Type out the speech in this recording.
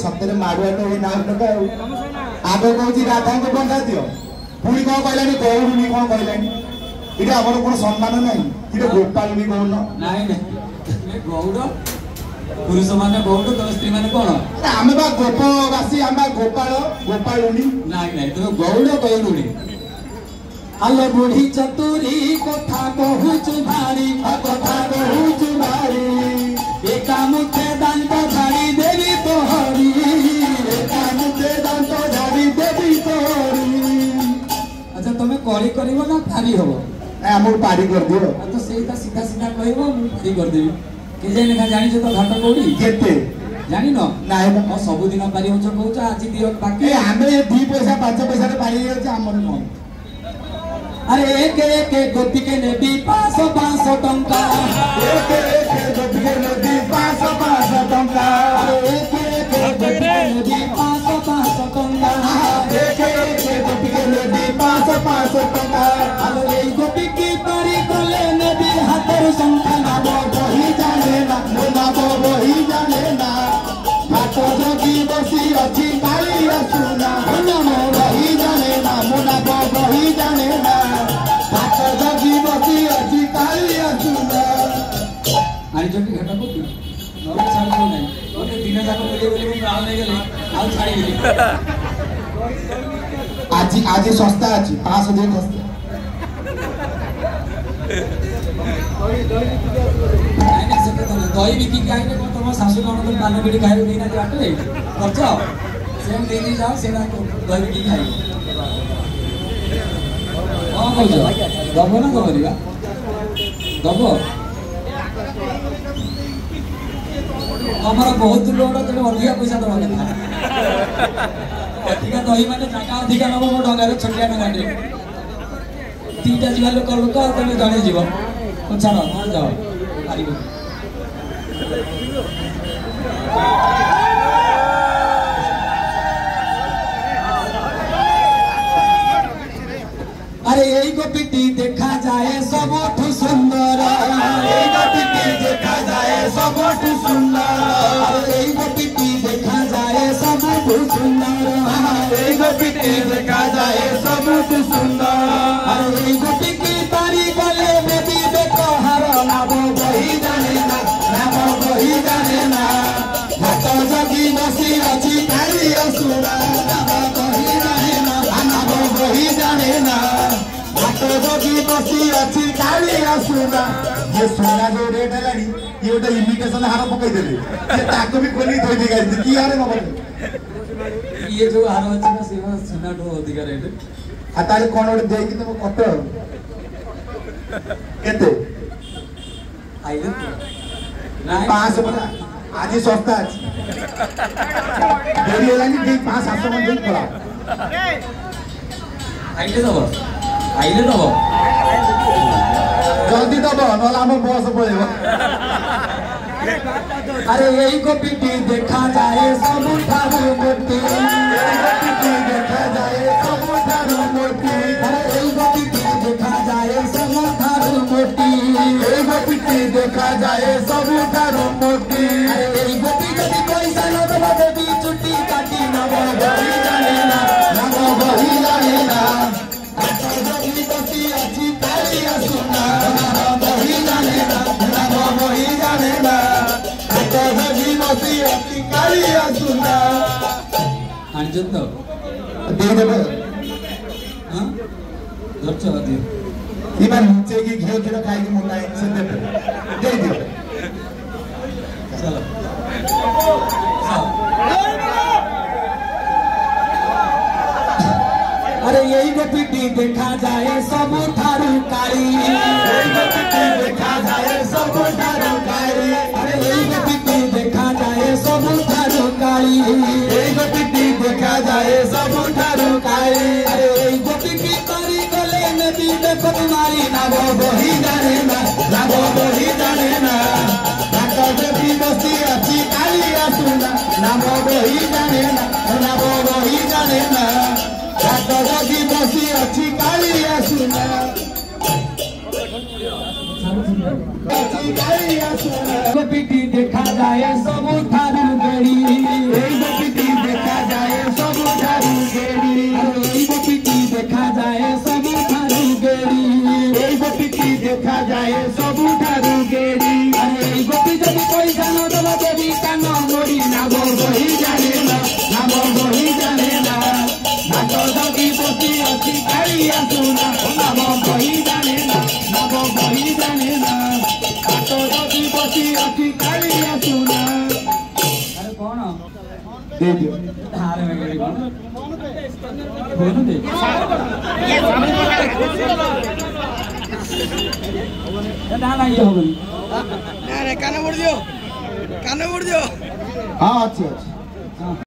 सतरे मारुआ तो ना टका आगे कहूँ राधा को बंधा दियो पुणी कौन कहलानी गौरुनी कौन कहलानी इटा हमर कोन सम्मान नाही इटा गोपालनी कहन नाही नाही गौड़ पुरुष माने गौड़ तो स्त्री माने कोन आमे बा गोपवासी आमे गोपाल गोपालनी नाही नाही तो गौड़ गौरुनी आलो बुढ़ी चतुरी कथा कहूच भारी कथा कहूच भारी एका मुखे दांत झाड़ी देवी तोहरी एका मुखे दांत झाड़ी देवी तोहरी। अच्छा तुम करी करिवो ना फारी होबो ए हमर पारी कर दियो तो सेटा सीधा सीधा कहबो मु फारी कर देबी के जे लेखा जानि छ तो घाट कोडी केते जानि न नाय म सब दिन पारी होछ कहूछ आज दियो बाकी ए हमें 2 पैसा 5 पैसा रे पारी होछ हमर मन अरे एक गोपी के नेबी 500 टंका एक गोपी के नेबी 500 टंका एक गोपी के नेबी 500 टंका एक गोपी के नेबी 500 टंका अरे এই गोपी की पारी कोले नेबी हाथर संख्या ना बही जाने ना बही जाने ना हाथ जोगी बसी अछि काली सुना ना बही जाने ना मुना बही जाने ना हाथ जोगी बसी अछि काली सुना आणि जोटी घाट कोडी नोर छाड़ नाही ओने दिन जाक बोले बोले मु आउ नाही गेले आउ छाड़ी गेली आज सस्ता अछि 500 दे सस्ता नाही नाही सके तो दही बिकी के आइले कोन तम सासु ननद पान बिडी खाइ देना बाटे करछ सेम दे दी जाओ सेना दही बिकी खाइ हां कहजो दबो ना दबरिबा दबो हमरा बहुत लोड तने अधिका पैसा दबा कथा अधिका दही माने जाका अधिका नबो मो ढंगारे छटिया न गाडी तीटा जीवा लोक तने जणे जीव छाड़ मन जाओ पारी अरे यही गोपीटी देखा जाए सबठु सुंदर এই গোপীটি দেখা যায় সবঠু সুন্দর अरे यही गोपीटी देखा जाए सबठु सुंदर এই গোপীটি দেখা যায় সবঠু সুন্দর अरे यही गोपी की पारी गले नदी देखो हर নাম বহি জানে না নাম বহি জানে না हाथ जगी बसी अछि কালি অসুরা নাম বহি জানে না নাম বহি জাने ना হাত যোগী বসি ଅଛି কালি অসুরা যে সোনা जो रेट हेलानी ये गोटे इमिटेशन हार पकई देले जे ताको भी खोली थई दे गाई की हारे बाबा ये जो हार अछि ना सेवा सुना तो अधिका रेट आ ताले कोन ओटे देई कि तुम कत केते आइले नाही 500 बना आज सस्ता अछि देरी हेलानी जे 500 मन देई पड़ा आइले दबो जल्दी दबो नला हम बस पळेबो अरे यही गोपीटी देखा जाए सबठारु मोटी गोपीटी देखा जाए सबठारु मोटी अरे यही गोपीटी देखा जाए सबठारु मोटी এই গোপীটি দেখা যায় सबठारु मोटी अरे यही गोपी जदी पैसा न देबो देवी चुट्टी काटी नब बही जाने ना नाम बही जाने ना हाथ जोगी बसी अछि काली सुना बही जाने ना नाम बही जाने ना हाथ जोगी बसी अछि काली सुना आणजन तो दे देबे हां दरछ दियो इमान नीचे की घियो खीर खाई के मुन्ना से दे दियो चलो अरे यही गोपीटी देखा जाए सबठारु काली এই গোপীটি দেখা যায় सबठारु काली अरे यही गोपीटी देखा जाए सबठारु काली এই গোপীটি দেখা যায় सबठारु काली अरे यही गोपी की तारी गले नदी देखो तुम्हारी नाव बही जाने ना नाम बही जाने ना हाथ जोगी बसी अछि काली सुना नाम बही जाने ना नाम बही जाने ना हाथ जोगी बसी अछि काली सुना अछि काली सुना गोपीटी देखा जाए सबठारु गड़ी এই গোপীটি दे दियो हारे में गई बोलो दे ना ना ये हो गई अरे काने मोड़ दियो हां अच्छी अच्छी